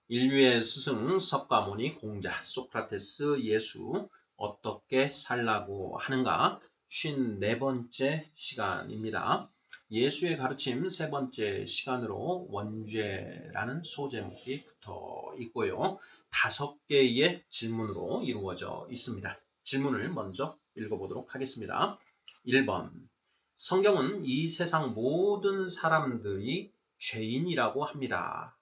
인류의 스승 석가모니 공자 소크라테스 예수 어떻게 살라고 하는가 54번째 시간입니다. 예수의 가르침 세 번째 시간으로 원죄라는 소제목이 붙어 있고요. 5개의 질문으로 이루어져 있습니다. 질문을 먼저 읽어보도록 하겠습니다. 1번 성경은 이 세상 모든 사람들이 죄인이라고 합니다.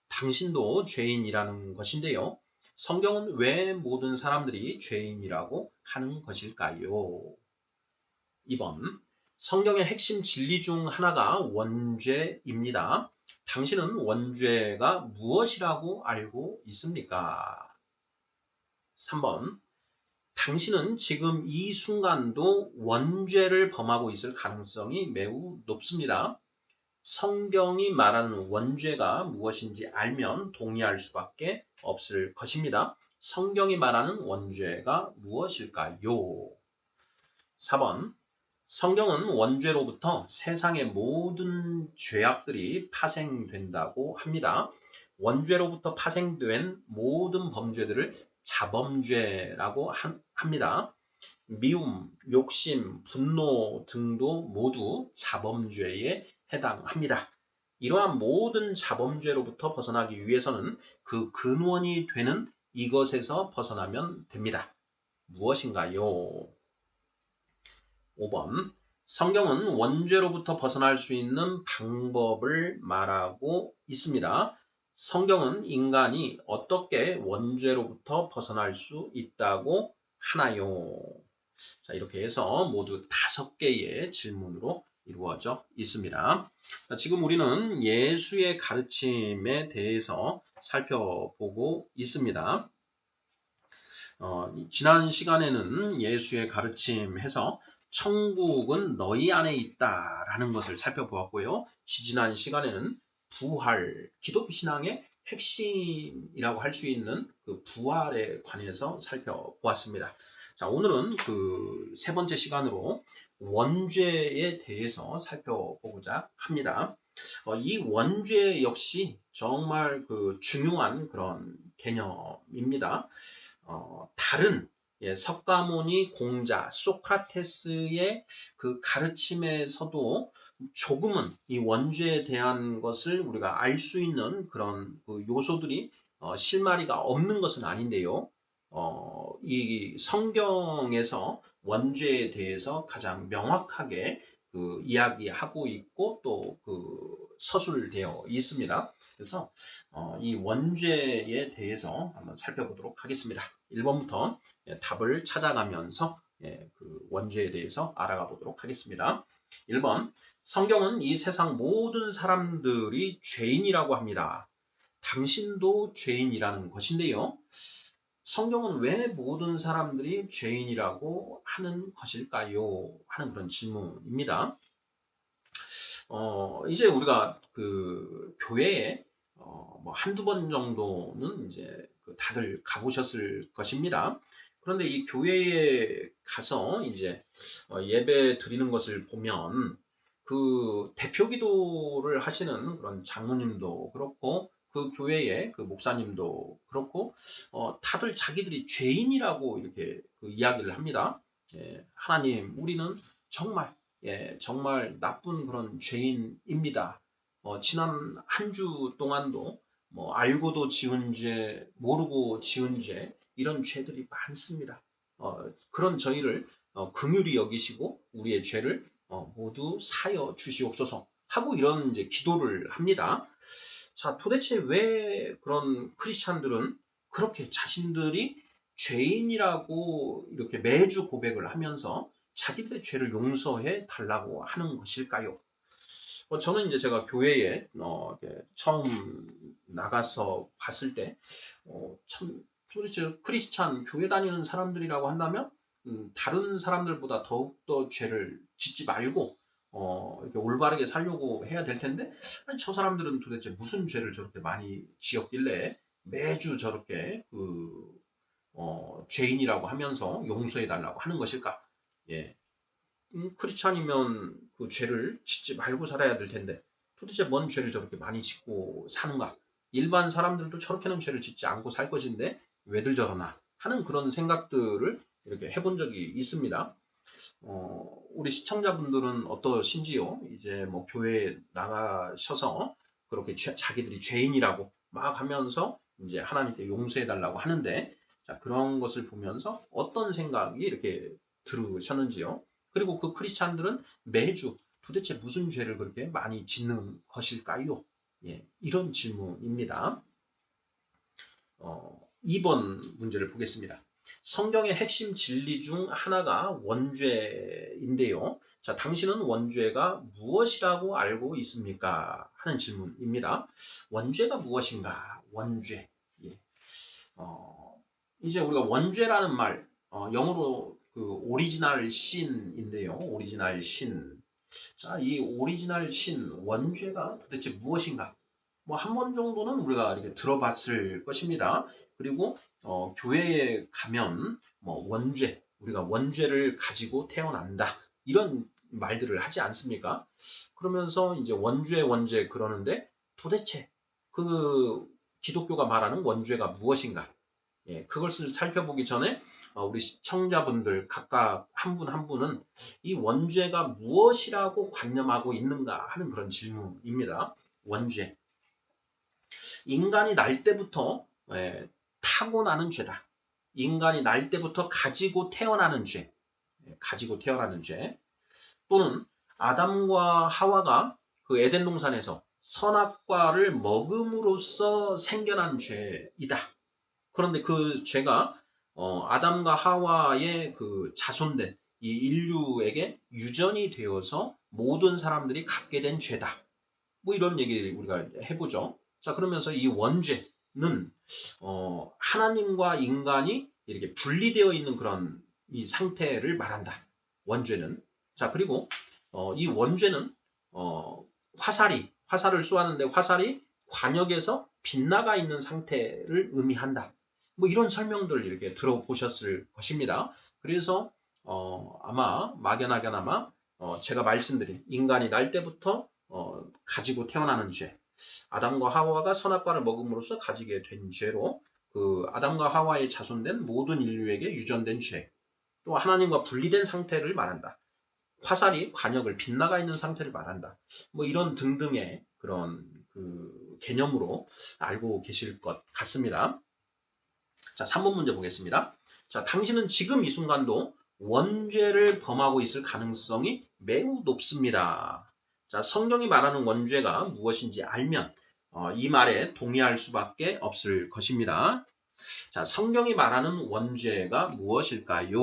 당신도 죄인이라는 것인데요. 성경은 왜 모든 사람들이 죄인이라고 하는 것일까요? 2번. 성경의 핵심 진리 중 하나가 원죄입니다. 당신은 원죄가 무엇이라고 알고 있습니까? 3번. 당신은 지금 이 순간도 원죄를 범하고 있을 가능성이 매우 높습니다. 성경이 말하는 원죄가 무엇인지 알면 동의할 수밖에 없을 것입니다. 성경이 말하는 원죄가 무엇일까요? 4번. 성경은 원죄로부터 세상의 모든 죄악들이 파생된다고 합니다. 원죄로부터 파생된 모든 범죄들을 자범죄라고 합니다. 미움, 욕심, 분노 등도 모두 자범죄에 해당합니다. 이러한 모든 자범죄로부터 벗어나기 위해서는 그 근원이 되는 이것에서 벗어나면 됩니다. 무엇인가요? 5번. 성경은 원죄로부터 벗어날 수 있는 방법을 말하고 있습니다. 성경은 인간이 어떻게 원죄로부터 벗어날 수 있다고 하나요? 자, 이렇게 해서 모두 5개의 질문으로 이루어져 있습니다. 자, 지금 우리는 예수의 가르침에 대해서 살펴보고 있습니다. 지난 시간에는 예수의 가르침에서 천국은 너희 안에 있다라는 것을 살펴보았고요. 지지난 시간에는 부활, 기독교 신앙의 핵심이라고 할 수 있는 그 부활에 관해서 살펴보았습니다. 자, 오늘은 그 세 번째 시간으로 원죄에 대해서 살펴보고자 합니다. 이 원죄 역시 정말 그 중요한 그런 개념입니다. 다른 석가모니 공자 소크라테스의 그 가르침에서도 조금은 이 원죄에 대한 것을 우리가 알 수 있는 그런 그 요소들이 실마리가 없는 것은 아닌데요. 이 성경에서 원죄에 대해서 가장 명확하게 그 이야기하고 있고 또 그 서술되어 있습니다. 그래서 이 원죄에 대해서 한번 살펴보도록 하겠습니다. 1번부터 답을 찾아가면서 그 원죄에 대해서 알아가 보도록 하겠습니다. 1번, 성경은 이 세상 모든 사람들이 죄인이라고 합니다. 당신도 죄인이라는 것인데요. 성경은 왜 모든 사람들이 죄인이라고 하는 것일까요? 하는 그런 질문입니다. 이제 우리가 그 교회에 뭐 한두 번 정도는 이제 다들 가보셨을 것입니다. 그런데 이 교회에 가서 이제 예배 드리는 것을 보면 그 대표 기도를 하시는 그런 장로님도 그렇고 그 교회의 그 목사님도 그렇고 다들 자기들이 죄인이라고 이렇게 그 이야기를 합니다. 하나님, 우리는 정말 정말 나쁜 그런 죄인입니다. 지난 한 주 동안도 뭐 알고도 지은 죄, 모르고 지은 죄 이런 죄들이 많습니다. 그런 저희를 긍휼히 여기시고 우리의 죄를 모두 사여 주시옵소서 하고 이런 이제 기도를 합니다. 자, 도대체 왜 그런 크리스찬들은 그렇게 자신들이 죄인이라고 이렇게 매주 고백을 하면서 자기들의 죄를 용서해 달라고 하는 것일까요? 저는 이제 제가 교회에 처음 나가서 봤을 때, 참 도대체 크리스찬 교회 다니는 사람들이라고 한다면 다른 사람들보다 더욱더 죄를 짓지 말고 이렇게 올바르게 살려고 해야 될 텐데 아니, 저 사람들은 도대체 무슨 죄를 저렇게 많이 지었길래 매주 저렇게 그 죄인이라고 하면서 용서해 달라고 하는 것일까? 예. 크리스찬이면 그 죄를 짓지 말고 살아야 될 텐데 도대체 뭔 죄를 저렇게 많이 짓고 사는가? 일반 사람들도 저렇게는 죄를 짓지 않고 살 것인데 왜들 저러나 하는 그런 생각들을 이렇게 해본 적이 있습니다. 우리 시청자분들은 어떠신지요? 이제 뭐 교회에 나가셔서 그렇게 자기들이 죄인이라고 막 하면서 이제 하나님께 용서해 달라고 하는데, 자, 그런 것을 보면서 어떤 생각이 이렇게 들으셨는지요? 그리고 그 크리스찬들은 매주 도대체 무슨 죄를 그렇게 많이 짓는 것일까요? 예, 이런 질문입니다. 2번 문제를 보겠습니다. 성경의 핵심 진리 중 하나가 원죄인데요. 자, 당신은 원죄가 무엇이라고 알고 있습니까? 하는 질문입니다. 원죄가 무엇인가? 원죄. 예. 이제 우리가 원죄라는 말, 영어로 그 오리지널 신인데요. 오리지널 신. 자, 이 오리지널 신, 원죄가 도대체 무엇인가? 뭐 한 번 정도는 우리가 이렇게 들어봤을 것입니다. 그리고 교회에 가면 뭐 원죄, 우리가 원죄를 가지고 태어난다. 이런 말들을 하지 않습니까? 그러면서 이제 원죄 그러는데 도대체 그 기독교가 말하는 원죄가 무엇인가? 예, 그것을 살펴보기 전에 우리 시청자분들 각각 한 분 한 분은 이 원죄가 무엇이라고 관념하고 있는가 하는 그런 질문입니다. 원죄. 인간이 날 때부터 타고나는 죄다. 인간이 날 때부터 가지고 태어나는 죄. 가지고 태어나는 죄. 또는 아담과 하와가 그 에덴 동산에서 선악과를 먹음으로써 생겨난 죄이다. 그런데 그 죄가 아담과 하와의 그 자손된 이 인류에게 유전이 되어서 모든 사람들이 갖게 된 죄다. 뭐 이런 얘기를 우리가 해보죠. 자, 그러면서 이 원죄는 하나님과 인간이 이렇게 분리되어 있는 그런 이 상태를 말한다. 원죄는. 자, 그리고 이 원죄는 화살을 쏘았는데 화살이 관역에서 빗나가 있는 상태를 의미한다. 뭐 이런 설명들을 이렇게 들어보셨을 것입니다. 그래서 아마 막연하게나마 제가 말씀드린 인간이 날 때부터 가지고 태어나는 죄, 아담과 하와가 선악과를 먹음으로써 가지게 된 죄로 그 아담과 하와의 자손된 모든 인류에게 유전된 죄, 또 하나님과 분리된 상태를 말한다. 화살이 관역을 빗나가 있는 상태를 말한다. 뭐 이런 등등의 그런 그 개념으로 알고 계실 것 같습니다. 자, 3번 문제 보겠습니다. 자, 당신은 지금 이 순간도 원죄를 범하고 있을 가능성이 매우 높습니다. 자, 성경이 말하는 원죄가 무엇인지 알면 이 말에 동의할 수밖에 없을 것입니다. 자, 성경이 말하는 원죄가 무엇일까요?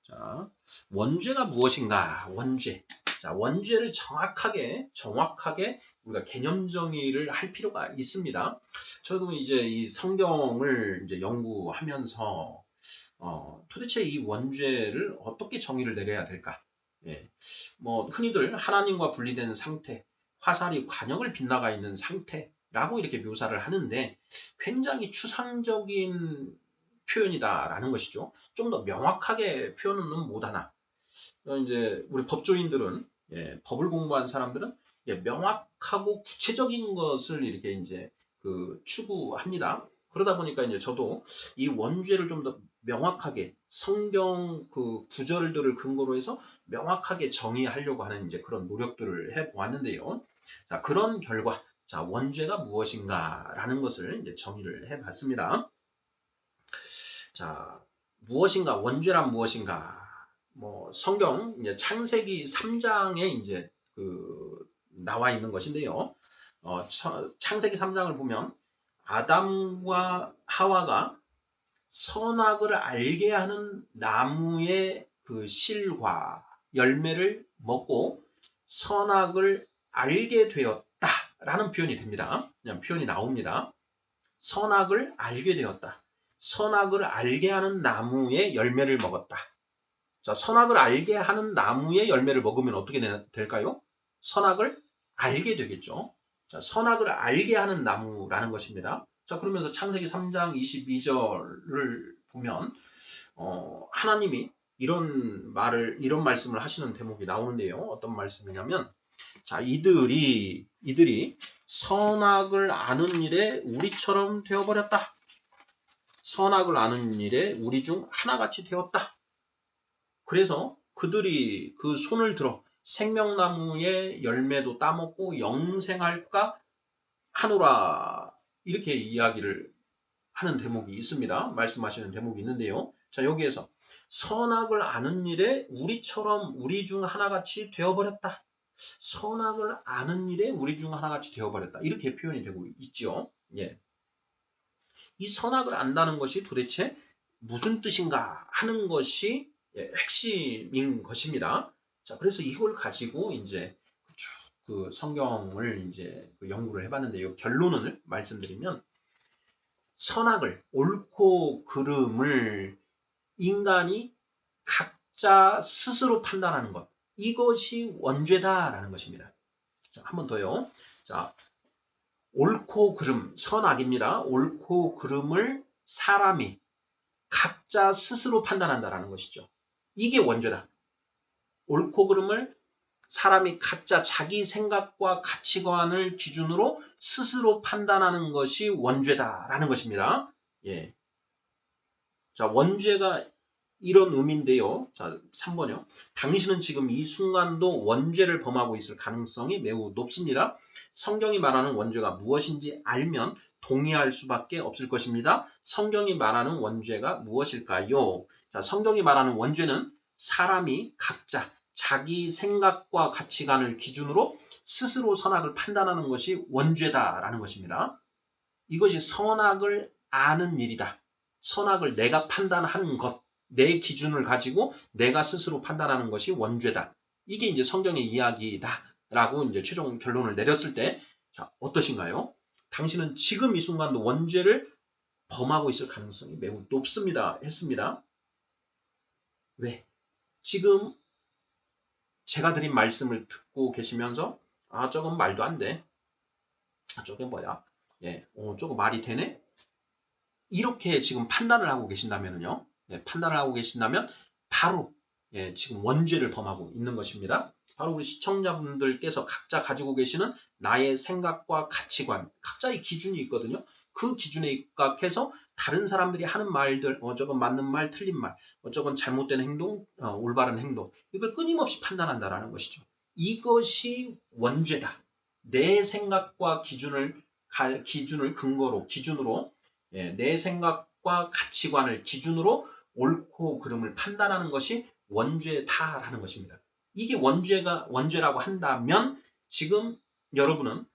자, 원죄가 무엇인가? 원죄. 자, 원죄를 정확하게 우리가 개념 정의를 할 필요가 있습니다. 저도 이제 이 성경을 이제 연구하면서 도대체 이 원죄를 어떻게 정의를 내려야 될까? 예. 뭐 흔히들 하나님과 분리된 상태, 화살이 관역을 빗나가 있는 상태라고 이렇게 묘사를 하는데 굉장히 추상적인 표현이다라는 것이죠. 좀 더 명확하게 표현은 못하나. 이제 우리 법조인들은 법을 공부한 사람들은 명확하고 구체적인 것을 이렇게 이제 그 추구합니다. 그러다 보니까 이제 저도 이 원죄를 좀 더 명확하게 성경 그 구절들을 근거로 해서 명확하게 정의하려고 하는 이제 그런 노력들을 해 보았는데요. 자, 그런 결과, 자, 원죄가 무엇인가라는 것을 이제 정의를 해 봤습니다. 자, 무엇인가, 원죄란 무엇인가? 뭐 성경 이제 창세기 3장에 이제 그 나와 있는 것인데요. 창세기 3장을 보면 아담과 하와가 선악을 알게 하는 나무의 그 실과 열매를 먹고 선악을 알게 되었다라는 표현이 됩니다. 그냥 표현이 나옵니다. 선악을 알게 되었다. 선악을 알게 하는 나무의 열매를 먹었다. 자, 선악을 알게 하는 나무의 열매를 먹으면 어떻게 될까요? 선악을 알게 되겠죠. 자, 선악을 알게 하는 나무라는 것입니다. 자, 그러면서 창세기 3장 22절을 보면 하나님이 이런 말씀을 하시는 대목이 나오는데요. 어떤 말씀이냐면 자, 이들이 선악을 아는 일에 우리처럼 되어버렸다. 선악을 아는 일에 우리 중 하나같이 되었다. 그래서 그들이 그 손을 들어 생명나무의 열매도 따먹고 영생할까 하노라. 이렇게 이야기를 하는 대목이 있습니다. 말씀하시는 대목이 있는데요. 자, 여기에서 선악을 아는 일에 우리처럼 우리 중 하나같이 되어버렸다. 선악을 아는 일에 우리 중 하나같이 되어버렸다. 이렇게 표현이 되고 있죠. 예. 이 선악을 안다는 것이 도대체 무슨 뜻인가 하는 것이 핵심인 것입니다. 자, 그래서 이걸 가지고 이제 그 성경을 이제 연구를 해봤는데요. 결론을 말씀드리면 선악을 옳고 그름을 인간이 각자 스스로 판단하는 것, 이것이 원죄다라는 것입니다. 자, 한 번 더요. 자, 옳고 그름, 선악입니다. 옳고 그름을 사람이 각자 스스로 판단한다라는 것이죠. 이게 원죄다. 옳고 그름을 사람이 각자 자기 생각과 가치관을 기준으로 스스로 판단하는 것이 원죄다라는 것입니다. 예. 자, 원죄가 이런 의미인데요. 자, 3번이요. 당신은 지금 이 순간도 원죄를 범하고 있을 가능성이 매우 높습니다. 성경이 말하는 원죄가 무엇인지 알면 동의할 수밖에 없을 것입니다. 성경이 말하는 원죄가 무엇일까요? 자, 성경이 말하는 원죄는 사람이 각자 자기 생각과 가치관을 기준으로 스스로 선악을 판단하는 것이 원죄다라는 것입니다. 이것이 선악을 아는 일이다. 선악을 내가 판단하는 것, 내 기준을 가지고 내가 스스로 판단하는 것이 원죄다. 이게 이제 성경의 이야기다라고 이제 최종 결론을 내렸을 때, 자, 어떠신가요? 당신은 지금 이 순간도 원죄를 범하고 있을 가능성이 매우 높습니다. 했습니다. 왜? 지금 제가 드린 말씀을 듣고 계시면서, 아, 저건 말도 안 돼. 아, 저게 뭐야? 예, 저거 말이 되네? 이렇게 지금 판단을 하고 계신다면요. 예, 판단을 하고 계신다면 바로 지금 원죄를 범하고 있는 것입니다. 바로 우리 시청자분들께서 각자 가지고 계시는 나의 생각과 가치관, 각자의 기준이 있거든요. 그 기준에 입각해서 다른 사람들이 하는 말들, 저건 맞는 말, 틀린 말, 저건 잘못된 행동, 올바른 행동, 이걸 끊임없이 판단한다라는 것이죠. 이것이 원죄다. 내 생각과 기준을 기준으로 내 생각과 가치관을 기준으로 옳고 그름을 판단하는 것이 원죄다라는 것입니다. 이게 원죄라고 한다면 지금 여러분은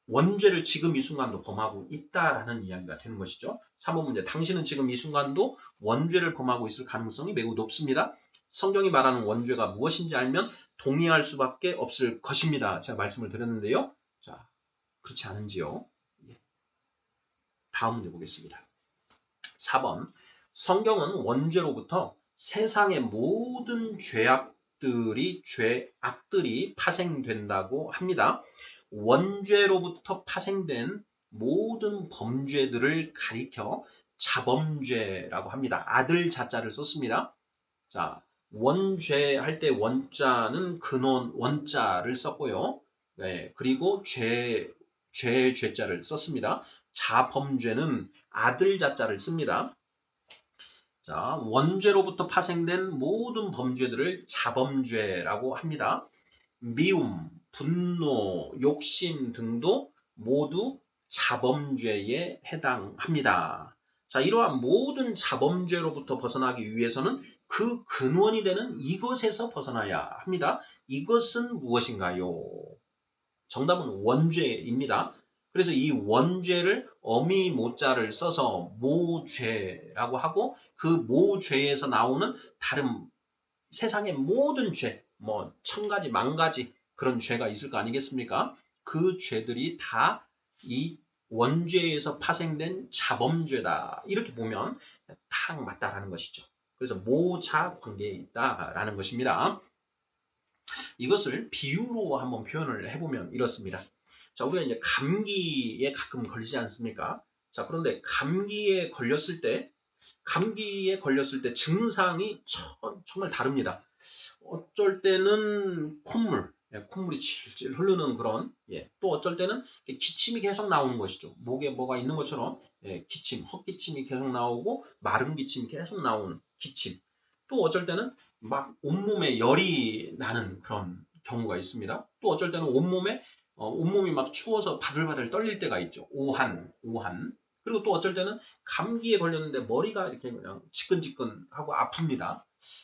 원죄를 지금 이 순간도 범하고 있다라는 이야기가 되는 것이죠. 3번 문제. 당신은 지금 이 순간도 원죄를 범하고 있을 가능성이 매우 높습니다. 성경이 말하는 원죄가 무엇인지 알면 동의할 수밖에 없을 것입니다. 제가 말씀을 드렸는데요. 자, 그렇지 않은지요? 다음 문제 보겠습니다. 4번. 성경은 원죄로부터 세상의 모든 죄악들이 파생된다고 합니다. 원죄로부터 파생된 모든 범죄들을 가리켜 자범죄라고 합니다. 아들 자자를 썼습니다. 자, 원죄 할 때 원자는 근원 원자를 썼고요. 네, 그리고 죄자를 썼습니다. 자범죄는 아들 자자를 씁니다. 자, 원죄로부터 파생된 모든 범죄들을 자범죄라고 합니다. 미움, 분노, 욕심 등도 모두 자범죄에 해당합니다. 자, 이러한 모든 자범죄로부터 벗어나기 위해서는 그 근원이 되는 이것에서 벗어나야 합니다. 이것은 무엇인가요? 정답은 원죄입니다. 그래서 이 원죄를 어미 모자를 써서 모죄라고 하고 그 모죄에서 나오는 다른 세상의 모든 죄, 뭐 1000가지, 10,000가지 그런 죄가 있을 거 아니겠습니까? 그 죄들이 다 이 원죄에서 파생된 자범죄다. 이렇게 보면 딱 맞다라는 것이죠. 그래서 모자 관계에 있다라는 것입니다. 이것을 비유로 한번 표현을 해보면 이렇습니다. 자, 우리가 이제 감기에 가끔 걸리지 않습니까? 자, 그런데 감기에 걸렸을 때 증상이 정말 다릅니다. 어쩔 때는 콧물, 콧물이 질질 흐르는 그런, 또 어쩔 때는 기침이 계속 나오는 것이죠. 목에 뭐가 있는 것처럼 기침, 헛기침이 계속 나오고 마른 기침이 계속 나오는 기침. 또 어쩔 때는 막 온몸에 열이 나는 그런 경우가 있습니다. 또 어쩔 때는 온몸이 막 추워서 바들바들 떨릴 때가 있죠. 오한. 그리고 또 어쩔 때는 감기에 걸렸는데 머리가 이렇게 그냥 지끈지끈하고 아픕니다.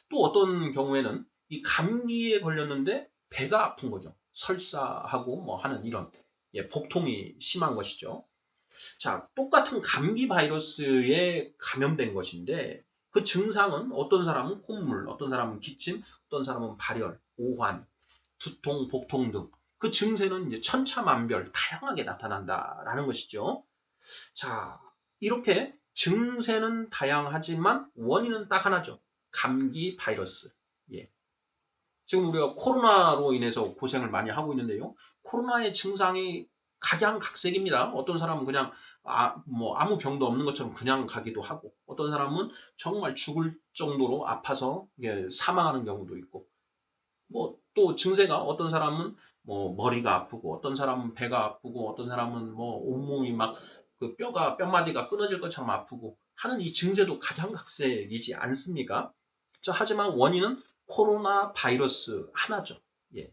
또 어떤 경우에는 이 감기에 걸렸는데 배가 아픈 거죠. 설사하고 뭐 하는 이런 복통이 심한 것이죠. 자, 똑같은 감기 바이러스에 감염된 것인데 그 증상은 어떤 사람은 콧물, 어떤 사람은 기침, 어떤 사람은 발열, 오한, 두통, 복통 등 그 증세는 이제 천차만별 다양하게 나타난다라는 것이죠. 자, 이렇게 증세는 다양하지만 원인은 딱 하나죠. 감기 바이러스. 예. 지금 우리가 코로나로 인해서 고생을 많이 하고 있는데요. 코로나의 증상이 각양각색입니다. 어떤 사람은 그냥 뭐 아무 병도 없는 것처럼 그냥 가기도 하고, 어떤 사람은 정말 죽을 정도로 아파서 사망하는 경우도 있고, 뭐 또 증세가 어떤 사람은 뭐 머리가 아프고, 어떤 사람은 배가 아프고, 어떤 사람은 뭐 온몸이 막 그 뼈마디가 끊어질 것처럼 아프고 하는 이 증세도 각양각색이지 않습니까? 자, 하지만 원인은 코로나 바이러스 하나죠. 예.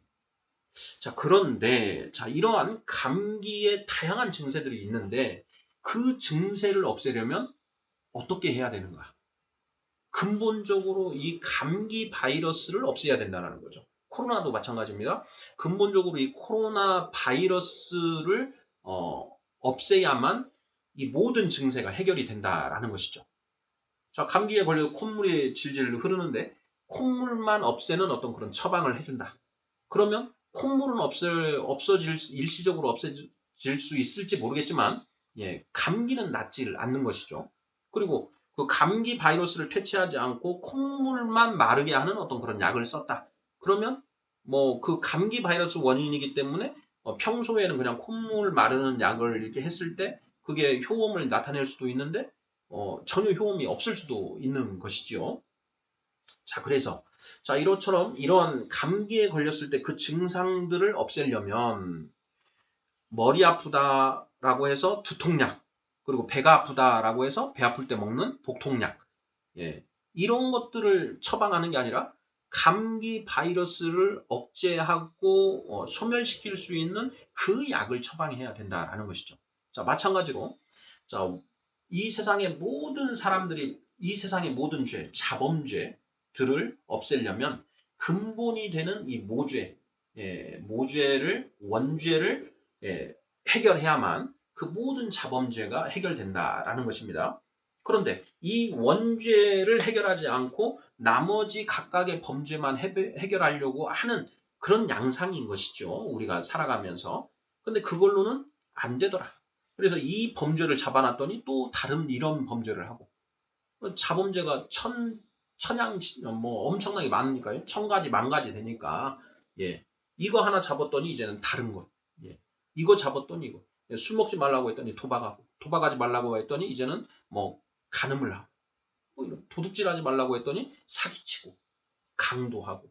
자, 그런데 자, 이러한 감기의 다양한 증세들이 있는데 그 증세를 없애려면 어떻게 해야 되는가? 근본적으로 이 감기 바이러스를 없애야 된다는 거죠. 코로나도 마찬가지입니다. 근본적으로 이 코로나 바이러스를 없애야만 이 모든 증세가 해결이 된다라는 것이죠. 자, 감기에 걸려서 콧물이 질질 흐르는데 콧물만 없애는 어떤 그런 처방을 해준다. 그러면 콧물은 일시적으로 없어질 수 있을지 모르겠지만, 감기는 낫지를 않는 것이죠. 그리고 그 감기 바이러스를 퇴치하지 않고 콧물만 마르게 하는 어떤 그런 약을 썼다. 그러면 뭐 그 감기 바이러스 원인이기 때문에 평소에는 그냥 콧물 마르는 약을 이렇게 했을 때 그게 효험을 나타낼 수도 있는데 전혀 효험이 없을 수도 있는 것이지요. 자, 그래서 자, 이러한 감기에 걸렸을 때 그 증상들을 없애려면 머리 아프다라고 해서 두통약, 그리고 배가 아프다라고 해서 배 아플 때 먹는 복통약, 이런 것들을 처방하는 게 아니라 감기 바이러스를 억제하고 소멸시킬 수 있는 그 약을 처방해야 된다라는 것이죠. 자, 마찬가지로 자, 이 세상의 모든 사람들이 이 세상의 모든 죄, 자범죄들을 없애려면 근본이 되는 이 모죄를 원죄를 해결해야만 그 모든 자범죄가 해결된다라는 것입니다. 그런데 이 원죄를 해결하지 않고 나머지 각각의 범죄만 해결하려고 하는 그런 양상인 것이죠. 우리가 살아가면서. 근데 그걸로는 안 되더라. 그래서 이 범죄를 잡아놨더니 또 다른 이런 범죄를 하고 자범죄가 뭐 엄청나게 많으니까요. 1000가지, 10,000가지 되니까 이거 하나 잡았더니 이제는 다른 것. 이거 잡았더니 이거. 술 먹지 말라고 했더니 도박하고, 도박하지 말라고 했더니 이제는 뭐 간음을 하고, 뭐 도둑질하지 말라고 했더니 사기치고, 강도하고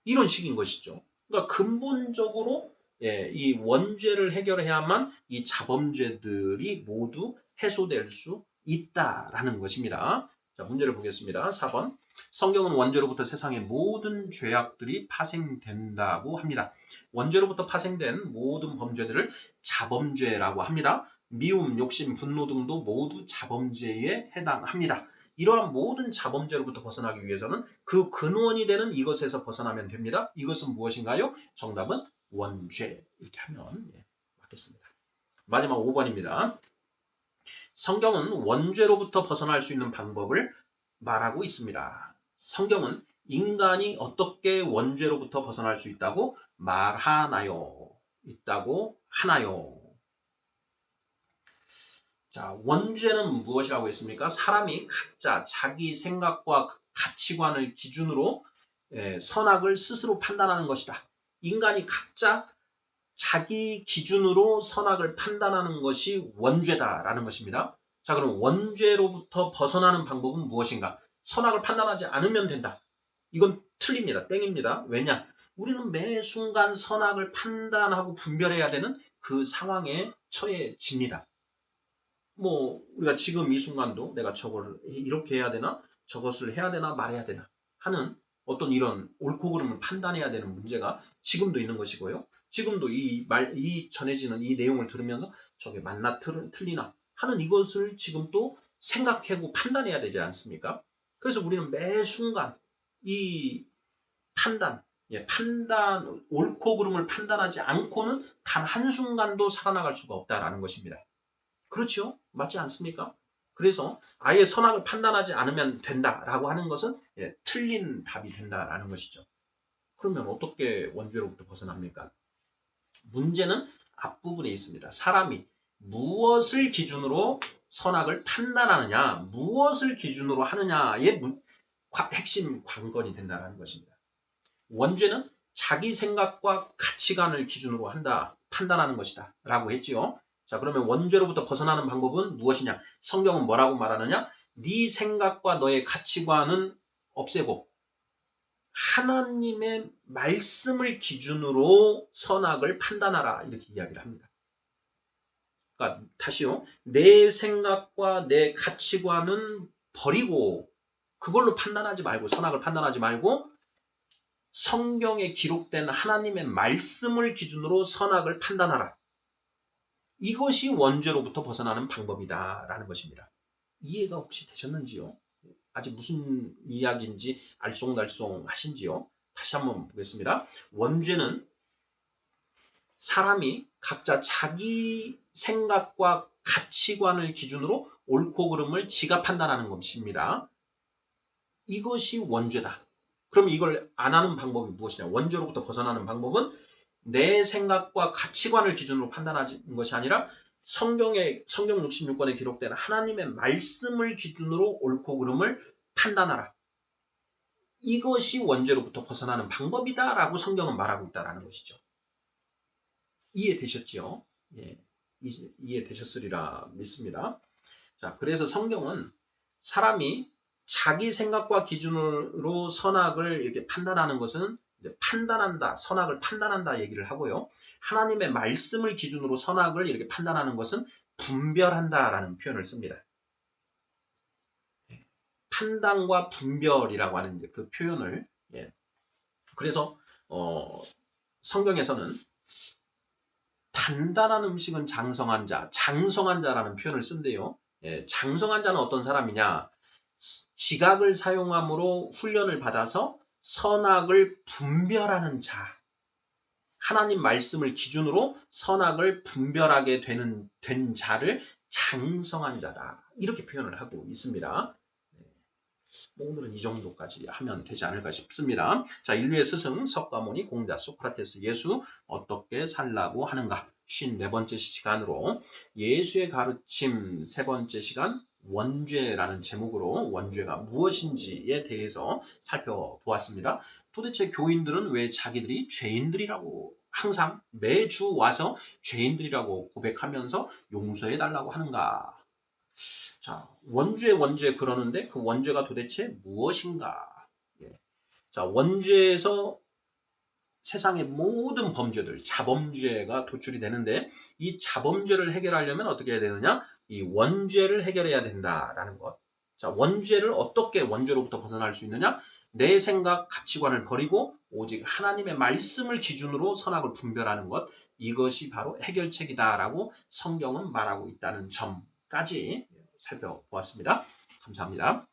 이런 식인 것이죠. 그러니까 근본적으로 이 원죄를 해결해야만 이 자범죄들이 모두 해소될 수 있다라는 것입니다. 자, 문제를 보겠습니다. 4번. 성경은 원죄로부터 세상의 모든 죄악들이 파생된다고 합니다. 원죄로부터 파생된 모든 범죄들을 자범죄라고 합니다. 미움, 욕심, 분노 등도 모두 자범죄에 해당합니다. 이러한 모든 자범죄로부터 벗어나기 위해서는 그 근원이 되는 이것에서 벗어나면 됩니다. 이것은 무엇인가요? 정답은 원죄. 이렇게 하면 맞겠습니다. 마지막 5번입니다. 성경은 원죄로부터 벗어날 수 있는 방법을 말하고 있습니다. 성경은 인간이 어떻게 원죄로부터 벗어날 수 있다고 말하나요? 있다고 하나요? 자, 원죄는 무엇이라고 했습니까? 사람이 각자 자기 생각과 가치관을 기준으로 선악을 스스로 판단하는 것이다. 인간이 각자 자기 기준으로 선악을 판단하는 것이 원죄다라는 것입니다. 자, 그럼 원죄로부터 벗어나는 방법은 무엇인가? 선악을 판단하지 않으면 된다. 이건 틀립니다. 땡입니다. 왜냐? 우리는 매 순간 선악을 판단하고 분별해야 되는 그 상황에 처해집니다. 뭐 우리가 지금 이 순간도 내가 저걸 이렇게 해야 되나 저것을 해야 되나 말해야 되나 하는 어떤 이런 옳고 그름을 판단해야 되는 문제가 지금도 있는 것이고요. 지금도 이 전해지는 이 내용을 들으면서 저게 맞나 틀리나 하는 이것을 지금 또 생각하고 판단해야 되지 않습니까? 그래서 우리는 매 순간 이 판단, 옳고 그름을 판단하지 않고는 단 한순간도 살아나갈 수가 없다라는 것입니다. 그렇죠? 맞지 않습니까? 그래서 아예 선악을 판단하지 않으면 된다라고 하는 것은 틀린 답이 된다라는 것이죠. 그러면 어떻게 원죄로부터 벗어납니까? 문제는 앞부분에 있습니다. 사람이 무엇을 기준으로 선악을 판단하느냐, 무엇을 기준으로 하느냐의 핵심 관건이 된다는 것입니다. 원죄는 자기 생각과 가치관을 기준으로 한다, 판단하는 것이다 라고 했지요. 자, 그러면 원죄로부터 벗어나는 방법은 무엇이냐? 성경은 뭐라고 말하느냐? 네 생각과 너의 가치관은 없애고 하나님의 말씀을 기준으로 선악을 판단하라 이렇게 이야기를 합니다. 그러니까 다시요. 내 생각과 내 가치관은 버리고 그걸로 판단하지 말고 선악을 판단하지 말고 성경에 기록된 하나님의 말씀을 기준으로 선악을 판단하라. 이것이 원죄로부터 벗어나는 방법이다라는 것입니다. 이해가 혹시 되셨는지요? 아직 무슨 이야기인지 알쏭달쏭 하신지요? 다시 한번 보겠습니다. 원죄는 사람이 각자 자기 생각과 가치관을 기준으로 옳고 그름을 지가 판단하는 것입니다. 이것이 원죄다. 그럼 이걸 안 하는 방법이 무엇이냐? 원죄로부터 벗어나는 방법은 내 생각과 가치관을 기준으로 판단하는 것이 아니라 성경 66권에 기록된 하나님의 말씀을 기준으로 옳고 그름을 판단하라. 이것이 원죄로부터 벗어나는 방법이다라고 성경은 말하고 있다는 것이죠. 이해되셨죠? 예, 이해되셨으리라 믿습니다. 자, 그래서 성경은 사람이 자기 생각과 기준으로 선악을 이렇게 판단하는 것은 판단한다, 선악을 판단한다 얘기를 하고요. 하나님의 말씀을 기준으로 선악을 이렇게 판단하는 것은 분별한다라는 표현을 씁니다. 판단과 분별이라고 하는 그 표현을 그래서 성경에서는 단단한 음식은 장성한 자, 장성한 자라는 표현을 쓴대요. 장성한 자는 어떤 사람이냐? 지각을 사용함으로 훈련을 받아서 선악을 분별하는 자. 하나님 말씀을 기준으로 선악을 분별하게 된 자를 장성한 자다. 이렇게 표현을 하고 있습니다. 오늘은 이 정도까지 하면 되지 않을까 싶습니다. 자, 인류의 스승 석가모니 공자 소크라테스 예수 어떻게 살라고 하는가? 54번째 시간으로 예수의 가르침 3번째 시간 원죄라는 제목으로 원죄가 무엇인지에 대해서 살펴보았습니다. 도대체 교인들은 왜 자기들이 죄인들이라고 항상 매주 와서 죄인들이라고 고백하면서 용서해 달라고 하는가? 자, 원죄 그러는데 그 원죄가 도대체 무엇인가? 자, 원죄에서 세상의 모든 범죄들, 자범죄가 도출이 되는데 이 자범죄를 해결하려면 어떻게 해야 되느냐? 이 원죄를 해결해야 된다라는 것. 자, 원죄를 어떻게 원죄로부터 벗어날 수 있느냐? 내 생각, 가치관을 버리고 오직 하나님의 말씀을 기준으로 선악을 분별하는 것. 이것이 바로 해결책이다라고 성경은 말하고 있다는 점까지 살펴보았습니다. 감사합니다.